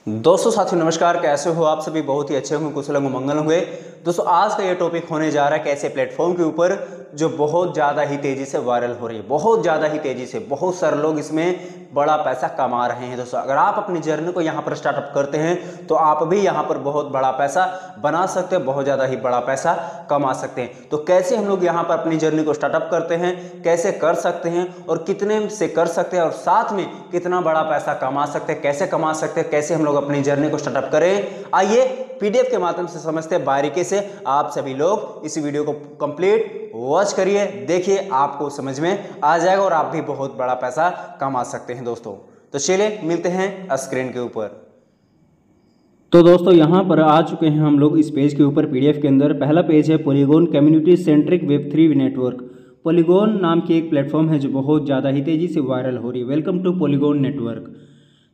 दोस्तों साथियों नमस्कार, कैसे हो आप सभी। बहुत ही अच्छे होंगे, कुशल होंगे, मंगल होंगे। दोस्तों आज का ये टॉपिक होने जा रहा है कैसे प्लेटफॉर्म के ऊपर जो बहुत ज़्यादा ही तेज़ी से वायरल हो रही है, बहुत ज़्यादा ही तेज़ी से बहुत सारे लोग इसमें बड़ा पैसा कमा रहे हैं। दोस्तों अगर आप अपनी जर्नी को यहाँ पर स्टार्टअप करते हैं तो आप भी यहाँ पर बहुत बड़ा पैसा बना सकते हैं, बहुत ज़्यादा ही बड़ा पैसा कमा सकते हैं। तो कैसे हम लोग यहाँ पर अपनी जर्नी को स्टार्टअप करते हैं, कैसे कर सकते हैं और कितने से कर सकते हैं और साथ में कितना बड़ा पैसा कमा सकते हैं, कैसे कमा सकते हैं, कैसे हम लोग अपनी जर्नी को स्टार्टअप करें, आइए पीडीएफ के माध्यम से समझते हैं बारीकी से। आप सभी लोग इस वीडियो को कंप्लीट वॉच करिए, देखिए आपको समझ में आ जाएगा और आप भी बहुत बड़ा पैसा कमा सकते हैं। दोस्तों तो चलिए मिलते हैं स्क्रीन के ऊपर। तो दोस्तों यहाँ पर आ चुके हैं हम लोग इस पेज के ऊपर। पीडीएफ के अंदर पहला पेज है polygon community centric Web3 network. Polygon नाम की एक प्लेटफॉर्म है जो बहुत ज़्यादा ही तेज़ी से वायरल हो रही है। Welcome to Polygon network.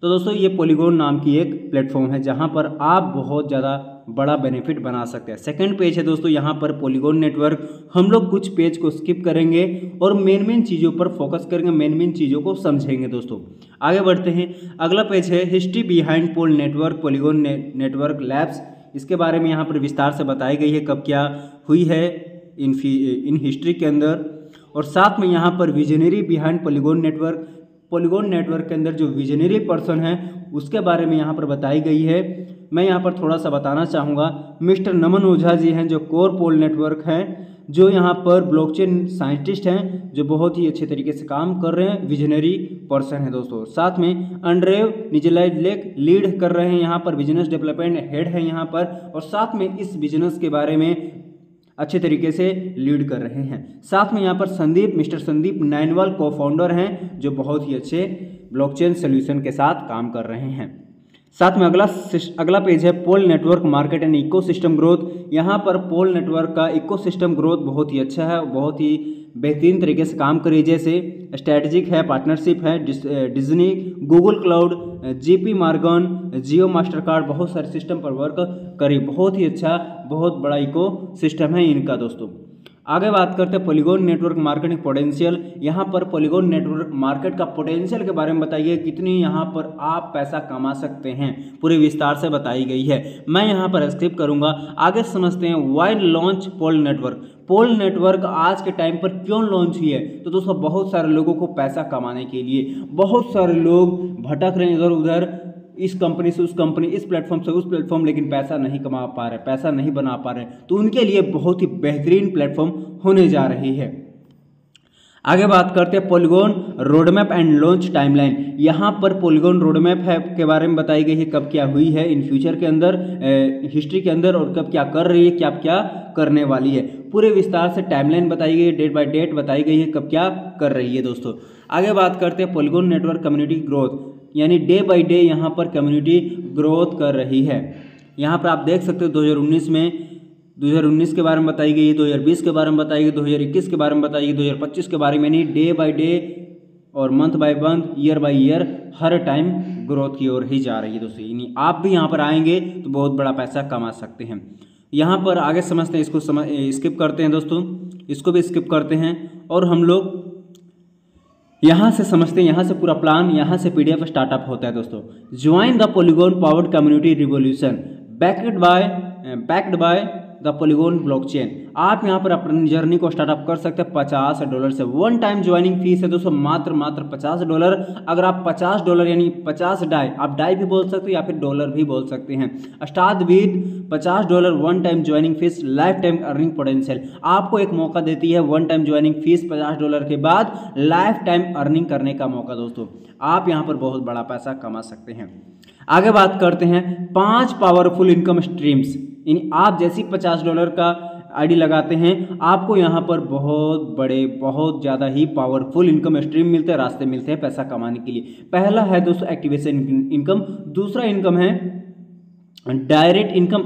तो दोस्तों ये पॉलीगॉन नाम की एक प्लेटफॉर्म है जहाँ पर आप बहुत ज़्यादा बड़ा बेनिफिट बना सकते हैं। सेकंड पेज है दोस्तों यहाँ पर पॉलीगॉन नेटवर्क। हम लोग कुछ पेज को स्किप करेंगे और मेन चीज़ों पर फोकस करेंगे, मेन चीज़ों को समझेंगे। दोस्तों आगे बढ़ते हैं। अगला पेज है हिस्ट्री बिहाइंड पोल नेटवर्क पॉलीगॉन नेटवर्क लैब्स। इसके बारे में यहाँ पर विस्तार से बताई गई है कब क्या हुई है इन हिस्ट्री के अंदर, और साथ में यहाँ पर visionary behind polygon network. Polygon network के अंदर जो विजनरी पर्सन है उसके बारे में यहाँ पर बताई गई है। मैं यहाँ पर थोड़ा सा बताना चाहूँगा। मिस्टर नमन ओझा जी हैं जो कोर पोल नेटवर्क हैं, जो यहाँ पर ब्लॉकचेन साइंटिस्ट हैं, जो बहुत ही अच्छे तरीके से काम कर रहे हैं, विजनरी पर्सन है। दोस्तों साथ में अंड्रेव निजलाइलेक लीड कर रहे हैं, यहाँ पर बिजनेस डेवलपमेंट हेड है यहाँ पर, और साथ में इस बिजनेस के बारे में अच्छे तरीके से लीड कर रहे हैं। साथ में यहाँ पर मिस्टर संदीप नाइनवाल को फाउंडर हैं जो बहुत ही अच्छे ब्लॉकचेन सोल्यूशन के साथ काम कर रहे हैं। साथ में अगला पेज है Pole network market and ecosystem growth. यहाँ पर पोल नेटवर्क का इकोसिस्टम ग्रोथ बहुत ही अच्छा है, बहुत ही बेहतरीन तरीके से काम करिए। जैसे स्ट्रैटेजिक है, पार्टनरशिप है, Disney, Google cloud, JP Morgan, Jio Mastercard, बहुत सारे सिस्टम पर वर्क करिए। बहुत ही अच्छा, बहुत बड़ा इको सिस्टम है इनका। दोस्तों आगे बात करते हैं पॉलीगॉन नेटवर्क मार्केटिंग पोटेंशियल। यहाँ पर पॉलीगॉन नेटवर्क मार्केट का पोटेंशियल के बारे में बताइए, कितनी यहाँ पर आप पैसा कमा सकते हैं, पूरे विस्तार से बताई गई है। मैं यहाँ पर स्किप करूँगा। आगे समझते हैं why launch pol network. Pol network आज के टाइम पर क्यों लॉन्च हुई है? तो दोस्तों बहुत सारे लोगों को पैसा कमाने के लिए, बहुत सारे लोग भटक रहे हैं इधर उधर, इस कंपनी से उस कंपनी, इस प्लेटफॉर्म से उस प्लेटफॉर्म, लेकिन पैसा नहीं कमा पा रहे, पैसा नहीं बना पा रहे। तो उनके लिए बहुत ही बेहतरीन प्लेटफॉर्म होने जा रही है। आगे बात करते हैं polygon roadmap and launch timeline. यहाँ पर पॉलीगॉन रोडमैप है के बारे में बताई गई है, कब क्या हुई है इन फ्यूचर के अंदर, हिस्ट्री के अंदर, और कब क्या कर रही है, क्या क्या करने वाली है। पूरे विस्तार से टाइमलाइन बताई गई है, डेट बाय डेट बताई गई है, कब क्या कर रही है। दोस्तों आगे बात करते हैं पॉलीगॉन नेटवर्क कम्युनिटी ग्रोथ, यानी डे बाय डे यहाँ पर कम्युनिटी ग्रोथ कर रही है। यहाँ पर आप देख सकते हो 2019 के बारे में बताई गई है, 2020 के बारे में बताई गई, 2021 के बारे में बताई गई, 2025 के बारे में, यानी डे बाय डे और month by month, year by year her time growth की ओर ही जा रही है। दोस्तों यानी आप भी यहाँ पर आएंगे तो बहुत बड़ा पैसा कमा सकते हैं। यहाँ पर आगे समझते हैं, इसको स्किप करते हैं। दोस्तों इसको भी स्किप करते हैं और हम लोग यहाँ से समझते हैं, यहाँ से पूरा प्लान, यहाँ से पीडीएफ स्टार्टअप होता है। दोस्तों join the polygon powered community revolution backed by the polygon blockchain. आप यहाँ पर अपनी जर्नी को स्टार्टअप कर सकते हैं $50 से। वन टाइम ज्वाइनिंग फीस है दोस्तों, मात्र $50। अगर आप $50 यानी 50 डाई, आप डाई भी बोल सकते हैं या फिर डॉलर भी बोल सकते हैं। Start with $50 one time joining fees, life time earning potential. आपको एक मौका देती है वन टाइम ज्वाइनिंग फीस $50 के बाद लाइफ टाइम अर्निंग करने का मौका। दोस्तों आप यहाँ पर बहुत बड़ा पैसा कमा सकते हैं। आगे बात करते हैं 5 पावरफुल इनकम स्ट्रीम्स। यानी आप जैसी $50 का आईडी लगाते हैं, आपको यहाँ पर बहुत ज़्यादा ही पावरफुल इनकम स्ट्रीम मिलते हैं, रास्ते मिलते हैं पैसा कमाने के लिए। पहला है दोस्तों एक्टिवेशन इनकम, दूसरा इनकम है direct income,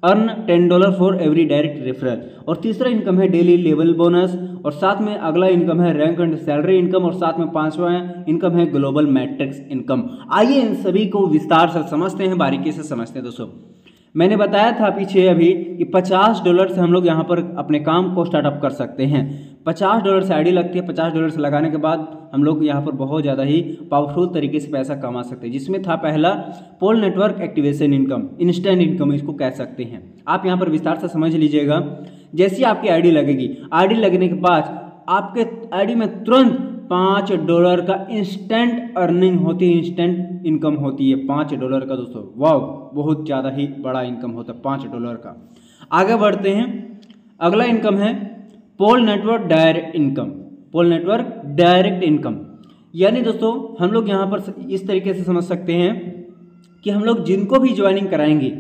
earn $10 for every direct referral, और तीसरा इनकम है डेली लेवल बोनस, और साथ में अगला इनकम है रैंक एंड सैलरी इनकम, और साथ में 5वां इनकम है ग्लोबल मैट्रिक्स इनकम। आइए इन सभी को विस्तार से समझते हैं, बारीकी से समझते हैं। दोस्तों मैंने बताया था पीछे अभी कि $50 से हम लोग यहाँ पर अपने काम को स्टार्टअप कर सकते हैं। $50 से आईडी लगती है, $50 से लगाने के बाद हम लोग यहाँ पर बहुत ज़्यादा ही पावरफुल तरीके से पैसा कमा सकते हैं, जिसमें था पहला Pole network activation income, instant income इसको कह सकते हैं। आप यहाँ पर विस्तार से समझ लीजिएगा। जैसी आपकी आईडी लगेगी, आईडी लगने के बाद आपके आईडी में तुरंत $5 का इंस्टेंट अर्निंग होती है, इंस्टेंट इनकम होती है $5 का दोस्तों। वाह, बहुत ज़्यादा ही बड़ा इनकम होता है $5 का। आगे बढ़ते हैं, अगला इनकम है पोल नेटवर्क डायरेक्ट इनकम। पोल नेटवर्क डायरेक्ट इनकम यानी दोस्तों हम लोग यहाँ पर इस तरीके से समझ सकते हैं कि हम लोग जिनको भी ज्वाइनिंग कराएंगे,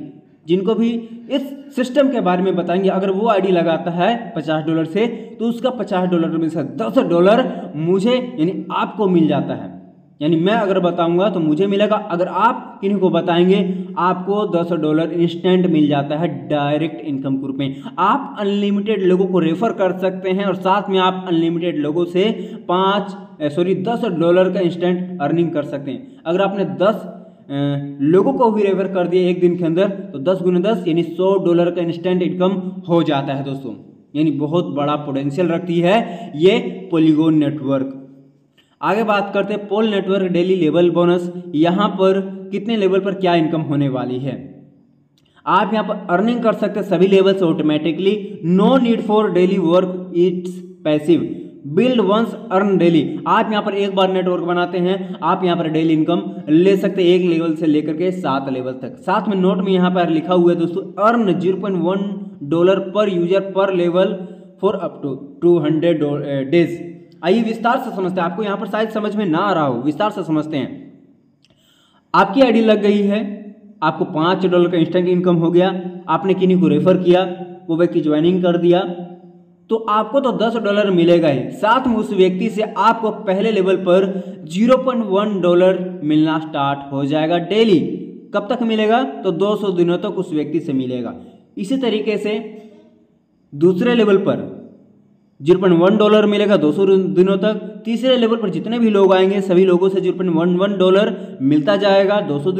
जिनको भी इस सिस्टम के बारे में बताएंगे, अगर वो आईडी लगाता है $50 से तो उसका $50 में से $10 मुझे यानी आपको मिल जाता है। यानी मैं अगर बताऊंगा तो मुझे मिलेगा, अगर आप किन्हीं को बताएंगे आपको $10 इंस्टेंट मिल जाता है डायरेक्ट इनकम के रूप में। आप अनलिमिटेड लोगों को रेफर कर सकते हैं और साथ में आप अनलिमिटेड लोगों से $10 का इंस्टेंट अर्निंग कर सकते हैं। अगर आपने 10 लोगों को भी रेफर कर दिया एक दिन के अंदर तो 10 × 10 यानी $100 का इंस्टेंट इनकम हो जाता है दोस्तों। यानी बहुत बड़ा पोटेंशियल रखती है ये पॉलीगॉन नेटवर्क। आगे बात करते हैं पोल नेटवर्क डेली लेवल बोनस। यहाँ पर कितने लेवल पर क्या इनकम होने वाली है। आप यहाँ पर अर्निंग कर सकते हैं सभी लेवल से automatically, no need for daily work, it's passive, build once earn daily. आप यहाँ पर एक बार नेटवर्क बनाते हैं, आप यहाँ पर डेली इनकम ले सकते हैं 1 लेवल से लेकर के 7 लेवल तक। साथ में नोट में यहाँ पर लिखा हुआ है दोस्तों, अर्न $0.1 पर यूजर पर level for up to 200 days. आइए विस्तार से समझते हैं, आपको यहाँ पर शायद समझ में ना आ रहा हो, विस्तार से समझते हैं। आपकी आईडी लग गई है, आपको $5 का इंस्टेंट इनकम हो गया, आपने किन्हीं को रेफर किया, वो व्यक्ति ज्वाइनिंग कर दिया तो आपको तो $10 मिलेगा ही, साथ में उस व्यक्ति से आपको पहले लेवल पर $0.1 मिलना स्टार्ट हो जाएगा डेली। कब तक मिलेगा तो 200 दिनों तक उस व्यक्ति से मिलेगा। इसी तरीके से दूसरे लेवल पर $0.1 मिलेगा 200 दिनों तक। तीसरे लेवल पर जितने भी लोग आएंगे सभी लोगों से $0.11 मिलता जाएगा 200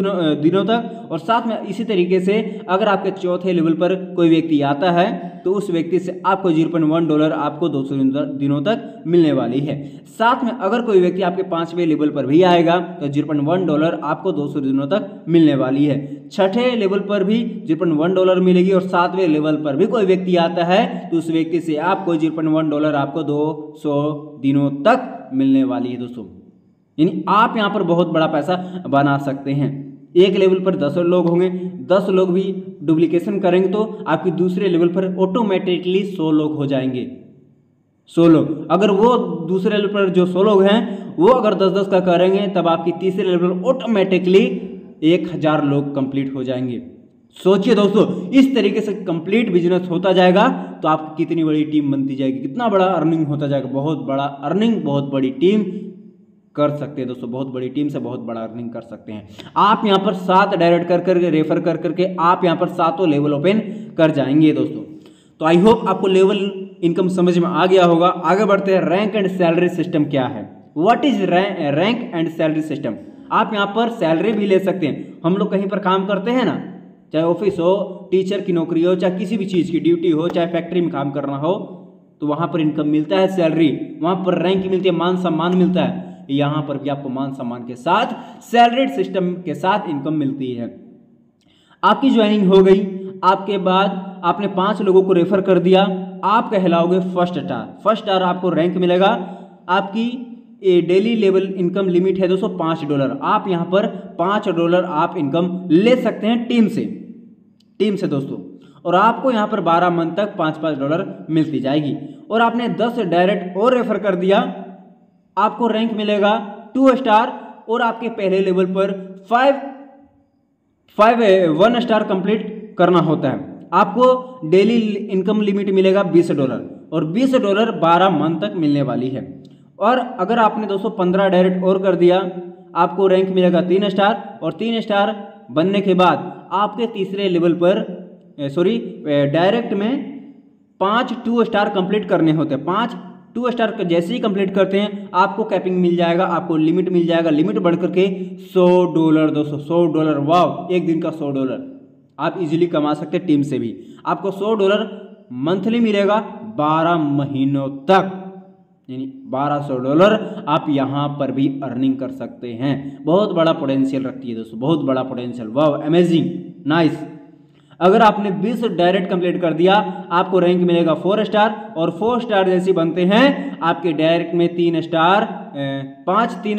दिनों तक। और साथ में इसी तरीके से अगर आपके चौथे लेवल पर कोई व्यक्ति आता है तो उस व्यक्ति से आपको $0.1 आपको 200 दिनों तक मिलने वाली है। साथ में अगर कोई व्यक्ति आपके 5वें लेवल पर भी आएगा तो $0.1 आपको 200 दिनों तक मिलने वाली है। छठे लेवल पर भी $0.1 मिलेगी और 7वें लेवल पर भी कोई व्यक्ति आता है तो उस व्यक्ति से आपको $0.1 आपको 200 दिनों तक मिलने वाली है दोस्तों। यानी आप यहाँ पर बहुत बड़ा पैसा बना सकते हैं। एक लेवल पर 10 लोग होंगे, 10 लोग भी डुप्लीकेशन करेंगे तो आपकी दूसरे लेवल पर ऑटोमेटिकली 100 लोग हो जाएंगे। 100 लोग, अगर वो दूसरे लेवल पर जो 100 लोग हैं वो अगर 10-10 का करेंगे तब आपकी तीसरे लेवल ऑटोमेटिकली 1000 लोग कंप्लीट हो जाएंगे। सोचिए दोस्तों, इस तरीके से कंप्लीट बिजनेस होता जाएगा तो आपकी कितनी बड़ी टीम बनती जाएगी, कितना बड़ा अर्निंग होता जाएगा। बहुत बड़ा अर्निंग, बहुत बड़ी टीम कर सकते हैं दोस्तों, बहुत बड़ी टीम से बहुत बड़ा अर्निंग कर सकते हैं। आप यहाँ पर 7 डायरेक्ट कर करके रेफर कर करके आप यहाँ पर 7 लेवल ओपन कर जाएंगे दोस्तों। तो आई होप आपको लेवल इनकम समझ में आ गया होगा। आगे बढ़ते हैं, रैंक एंड सैलरी सिस्टम क्या है। What is rank and salary system. आप यहाँ पर सैलरी भी ले सकते हैं। हम लोग कहीं पर काम करते हैं ना, चाहे ऑफिस हो, टीचर की नौकरी हो, चाहे किसी भी चीज़ की ड्यूटी हो, चाहे फैक्ट्री में काम करना हो, तो वहाँ पर इनकम मिलता है सैलरी, वहाँ पर रैंक मिलती है, मान सम्मान मिलता है। यहाँ पर भी आपको मान सम्मान के साथ सैलरीड सिस्टम के साथ इनकम मिलती है। आपकी ज्वाइनिंग हो गई, आपके बाद आपने 5 लोगों को रेफर कर दिया, आप कहलाओगे फर्स्ट स्टार। फर्स्ट स्टार आपको रैंक मिलेगा। आपकी डेली लेवल इनकम लिमिट है दोस्तों $5। आप यहाँ पर $5 आप इनकम ले सकते हैं टीम से दोस्तों। और आपको यहाँ पर 12 मंथ तक $5-5 मिलती जाएगी। और आपने 10 डायरेक्ट और रेफर कर दिया, आपको रैंक मिलेगा 2 स्टार और आपके पहले लेवल पर 1 स्टार कंप्लीट करना होता है। आपको डेली इनकम लिमिट मिलेगा $20 और $20 12 मंथ तक मिलने वाली है। और अगर आपने दोस्तों 15 डायरेक्ट और कर दिया, आपको रैंक मिलेगा 3 स्टार और 3 स्टार बनने के बाद आपके तीसरे लेवल पर डायरेक्ट में 5 2 स्टार कंप्लीट करने होते हैं। 5 2 स्टार जैसे ही कंप्लीट करते हैं आपको कैपिंग मिल जाएगा, आपको लिमिट मिल जाएगा। लिमिट बढ़ करके $100 दोस्तों, $100। वाव, एक दिन का $100। आप इजीली कमा सकते हैं टीम से भी। आपको $100 मंथली मिलेगा 12 महीनों तक, यानी $1200 आप यहाँ पर भी अर्निंग कर सकते हैं। बहुत बड़ा पोटेंशियल रखती है दोस्तों, बहुत बड़ा पोटेंशियल। वाह, अमेजिंग, नाइस। अगर आपने 20 डायरेक्ट कंप्लीट कर दिया आपको रैंक मिलेगा 4 स्टार, और 4 स्टार जैसे बनते हैं आपके डायरेक्ट में 3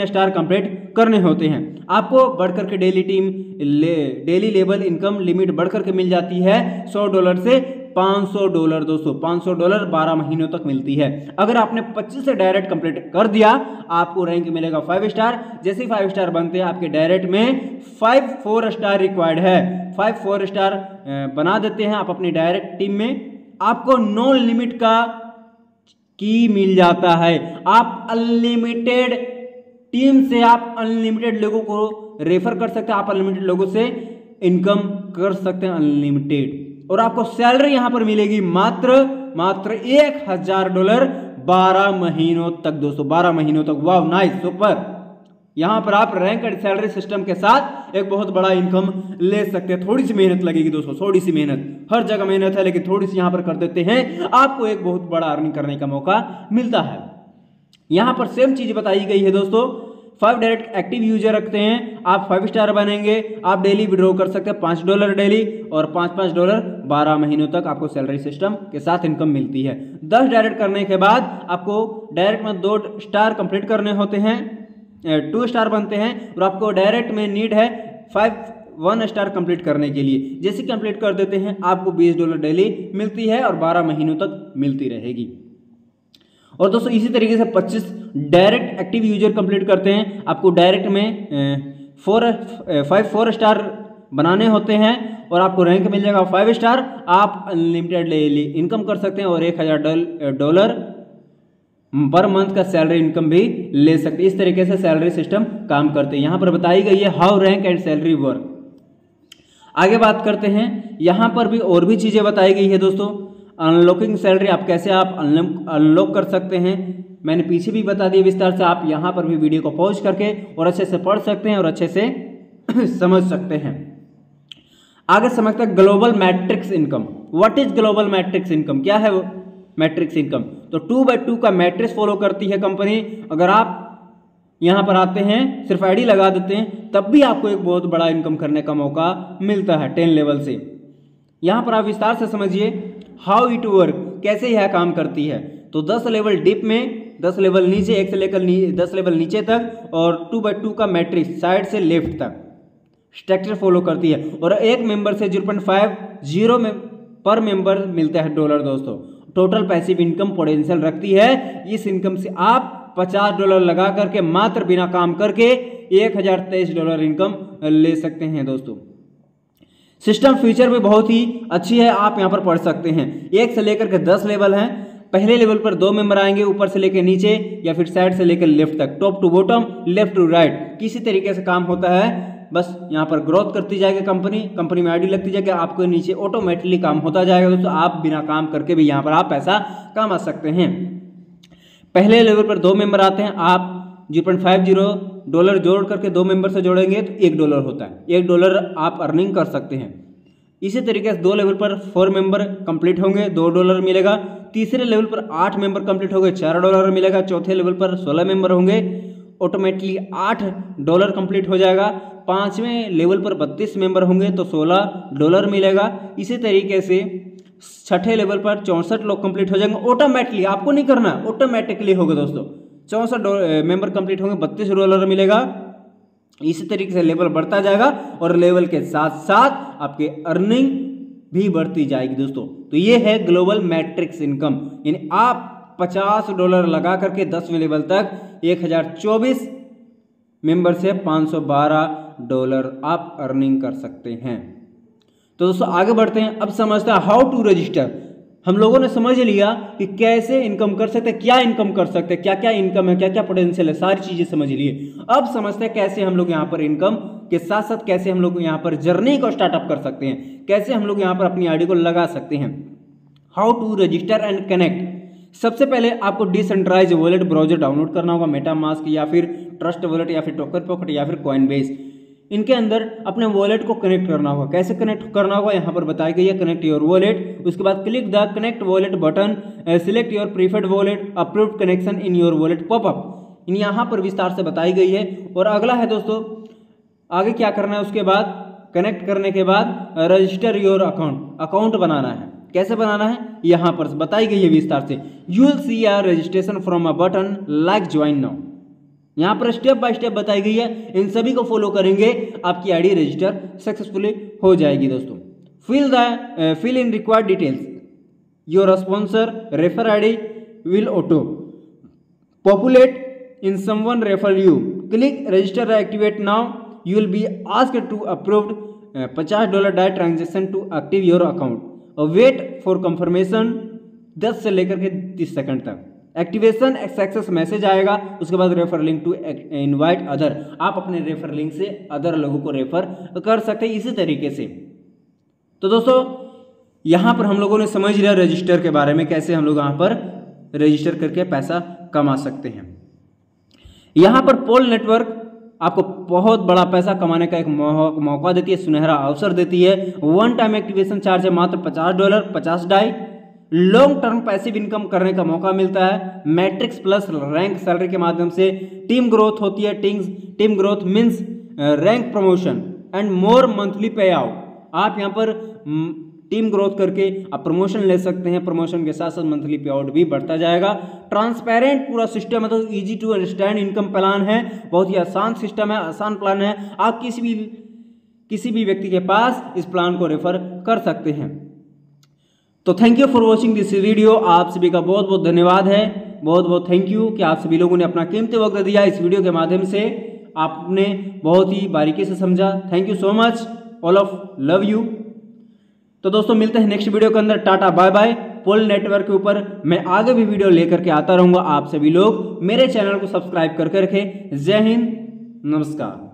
स्टार कंप्लीट करने होते हैं। आपको बढ़कर के डेली लेवल इनकम लिमिट बढ़कर के मिल जाती है $100 से $500 दोस्तों, $500 12 महीनों तक मिलती है। अगर आपने 25 से डायरेक्ट कंप्लीट कर दिया आपको रैंक मिलेगा 5 स्टार। जैसे ही 5 स्टार बनते हैं आपके डायरेक्ट में 4 स्टार रिक्वायर्ड है, 4 स्टार बना देते हैं आप अपनी डायरेक्ट टीम में। आपको नो लिमिट का की मिल जाता है। आप अनलिमिटेड टीम से आप अनलिमिटेड लोगों को रेफर कर सकते हैं, आप अनलिमिटेड लोगों से इनकम कर सकते हैं अनलिमिटेड। और आपको सैलरी यहां पर मिलेगी मात्र $1000 12 महीनों तक दोस्तों, 12 महीनों तक। वाह, नाइस, सुपर। यहां पर आप रैंक एंड सैलरी सिस्टम के साथ एक बहुत बड़ा इनकम ले सकते हैं। थोड़ी सी मेहनत लगेगी दोस्तों, थोड़ी सी मेहनत, हर जगह मेहनत है, लेकिन थोड़ी सी यहां पर कर देते हैं आपको एक बहुत बड़ा अर्निंग करने का मौका मिलता है। यहां पर सेम चीज बताई गई है दोस्तों। 5 डायरेक्ट एक्टिव यूजर रखते हैं आप, 5 स्टार बनेंगे, आप डेली विड्रॉ कर सकते हैं $5 डेली, और $5 12 महीनों तक आपको सैलरी सिस्टम के साथ इनकम मिलती है। 10 डायरेक्ट करने के बाद आपको डायरेक्ट में 2 स्टार कंप्लीट करने होते हैं, 2 स्टार बनते हैं, और आपको डायरेक्ट में नीड है 1 स्टार कंप्लीट करने के लिए। जैसे कंप्लीट कर देते हैं आपको $20 डेली मिलती है और 12 महीनों तक मिलती रहेगी। और दोस्तों इसी तरीके से 25 डायरेक्ट एक्टिव यूजर कंप्लीट करते हैं आपको डायरेक्ट में 4 स्टार बनाने होते हैं, और आपको रैंक मिल जाएगा 5 स्टार। आप अनलिमिटेड डेली इनकम कर सकते हैं और $1000 पर मंथ का सैलरी इनकम भी ले सकते हैं। इस तरीके से सैलरी सिस्टम काम करते हैं। यहाँ पर बताई गई है how rank and salary work. आगे बात करते हैं, यहाँ पर भी और भी चीज़ें बताई गई है दोस्तों। अनलॉकिंग सैलरी आप कैसे अनलॉक कर सकते हैं, मैंने पीछे भी बता दिया विस्तार से। आप यहाँ पर भी वीडियो को पॉज करके और अच्छे से पढ़ सकते हैं और अच्छे से समझ सकते हैं। आगे समझते हैं global matrix income. What is global matrix income, क्या है वो मैट्रिक्स इनकम? तो 2x2 का मैट्रिक्स फॉलो करती है कंपनी। अगर आप यहाँ पर आते हैं, सिर्फ आईडी लगा देते हैं, तब भी आपको एक बहुत बड़ा इनकम करने का मौका मिलता है 10 लेवल से। यहाँ पर आप विस्तार से समझिए हाउ इट वर्क, कैसे यह काम करती है। तो 10 लेवल डीप में, 10 लेवल नीचे, 1 से लेकर 10 लेवल नीचे तक, और 2x2 का मैट्रिक्स साइड से लेफ्ट तक स्ट्रक्चर फॉलो करती है। और एक मेंबर से 0.50 में पर मेंबर मिलता है $। दोस्तों टोटल पैसिव इनकम पोटेंशियल रखती है। इस इनकम से आप $50 लगा करके मात्र बिना काम करके $1023 इनकम ले सकते हैं दोस्तों। सिस्टम फीचर भी बहुत ही अच्छी है, आप यहाँ पर पढ़ सकते हैं। 1 से लेकर के 10 लेवल हैं। पहले लेवल पर 2 मेंबर आएंगे, ऊपर से लेकर नीचे या फिर साइड से लेकर लेफ्ट तक, top to bottom, left to right, किसी तरीके से काम होता है। बस यहाँ पर ग्रोथ करती जाएगी कंपनी में आईडी लगती जाएगी, आपको नीचे ऑटोमेटिकली काम होता जाएगा दोस्तों। आप बिना काम करके भी यहाँ पर आप पैसा कमा सकते हैं। पहले लेवल पर 2 मेंबर आते हैं, आप $0.50 जोड़ करके 2 मेंबर से जोड़ेंगे तो $1 होता है। $1 आप अर्निंग कर सकते हैं। इसी तरीके से 2 लेवल पर 4 मेंबर कंप्लीट होंगे, $2 मिलेगा। तीसरे लेवल पर 8 मेंबर कंप्लीट हो गए, $4 मिलेगा। चौथे लेवल पर 16 मेंबर होंगे, ऑटोमेटिकली $8 कंप्लीट हो जाएगा। 5वें लेवल पर 32 मेंबर होंगे तो $16 मिलेगा। इसी तरीके से 6ठे लेवल पर 64 लोग कंप्लीट हो जाएंगे, ऑटोमेटिकली, आपको नहीं करना, ऑटोमेटिकली होगा दोस्तों। 64 मेंबर कंप्लीट होंगे, $32 मिलेगा। इसी तरीके से लेवल बढ़ता जाएगा और लेवल के साथ साथ आपके अर्निंग भी बढ़ती जाएगी दोस्तों। तो ये है ग्लोबल मैट्रिक्स इनकम, यानी आप $50 लगा करके 10वें लेवल तक 1024 मेंबर से $512 आप अर्निंग कर सकते हैं। तो दोस्तों आगे बढ़ते हैं, अब समझते हैं हाउ टू रजिस्टर। हम लोगों ने समझ लिया कि कैसे इनकम कर सकते हैं, क्या इनकम कर सकते हैं, क्या क्या इनकम है, क्या क्या पोटेंशियल है, सारी चीजें समझ लिए। अब समझते हैं कैसे हम लोग यहाँ पर इनकम के साथ साथ कैसे हम लोग यहाँ पर जर्नी को स्टार्टअप कर सकते हैं, कैसे हम लोग यहाँ पर अपनी आईडी को लगा सकते हैं। How to register and connect. सबसे पहले आपको डिसेंट्रलाइज वॉलेट ब्राउजर डाउनलोड करना होगा, मेटामास्क या फिर ट्रस्ट वॉलेट या फिर टोकन पॉकेट या फिर कॉइनबेस। इनके अंदर अपने वॉलेट को कनेक्ट करना होगा। कैसे कनेक्ट करना होगा यहाँ पर बताई गई है, कनेक्ट योर वॉलेट। उसके बाद click the connect wallet button, select your preferred wallet, approved connection in your wallet popup. इन यहाँ पर विस्तार से बताई गई है। और अगला है दोस्तों, आगे क्या करना है, उसके बाद कनेक्ट करने के बाद रजिस्टर योर अकाउंट, अकाउंट बनाना है। कैसे बनाना है यहाँ पर बताई गई है विस्तार से। You will see a registration from a button like join now. यहाँ पर स्टेप बाय स्टेप बताई गई है, इन सभी को फॉलो करेंगे आपकी आईडी रजिस्टर सक्सेसफुली हो जाएगी दोस्तों। Fill in required details, your sponsor refer ID will auto populate in someone refer you, click register activate now, you will be asked to approved $50 direct transaction to active your account, wait for confirmation 10 से लेकर के 30 second तक। Activation success message आएगा। उसके बाद refer link to invite other, आप अपने refer link से अदर लोगों को रेफर कर सकते हैं इसी तरीके से। तो दोस्तों यहाँ पर हम लोगों ने समझ लिया रजिस्टर के बारे में, कैसे हम लोग यहाँ पर रजिस्टर करके पैसा कमा सकते हैं। यहाँ पर पोल नेटवर्क आपको बहुत बड़ा पैसा कमाने का एक मौका देती है, सुनहरा अवसर देती है। वन टाइम एक्टिवेशन चार्ज है मात्र $50, 50 डाई। लॉन्ग टर्म पैसिव इनकम करने का मौका मिलता है। मैट्रिक्स प्लस रैंक सैलरी के माध्यम से टीम ग्रोथ होती है। Team growth means rank promotion and more monthly पे आउट। आप यहाँ पर टीम ग्रोथ करके आप प्रमोशन ले सकते हैं। प्रमोशन के साथ साथ मंथली पे आउट भी बढ़ता जाएगा। ट्रांसपेरेंट पूरा सिस्टम है, तो easy to understand income plan है। बहुत ही आसान सिस्टम है, आसान प्लान है। आप किसी भी व्यक्ति के पास इस प्लान को रेफर कर सकते हैं। तो thank you for watching this video. आप सभी का बहुत बहुत धन्यवाद है, बहुत बहुत थैंक यू कि आप सभी लोगों ने अपना कीमती वक्त दिया इस वीडियो के माध्यम से। आपने बहुत ही बारीकी से समझा। Thank you so much, all of love you. तो दोस्तों मिलते हैं नेक्स्ट वीडियो के अंदर। Tata bye bye. Pole network के ऊपर मैं आगे भी वीडियो लेकर के आता रहूंगा। आप सभी लोग मेरे चैनल को सब्सक्राइब करके रखें। जय हिंद, नमस्कार।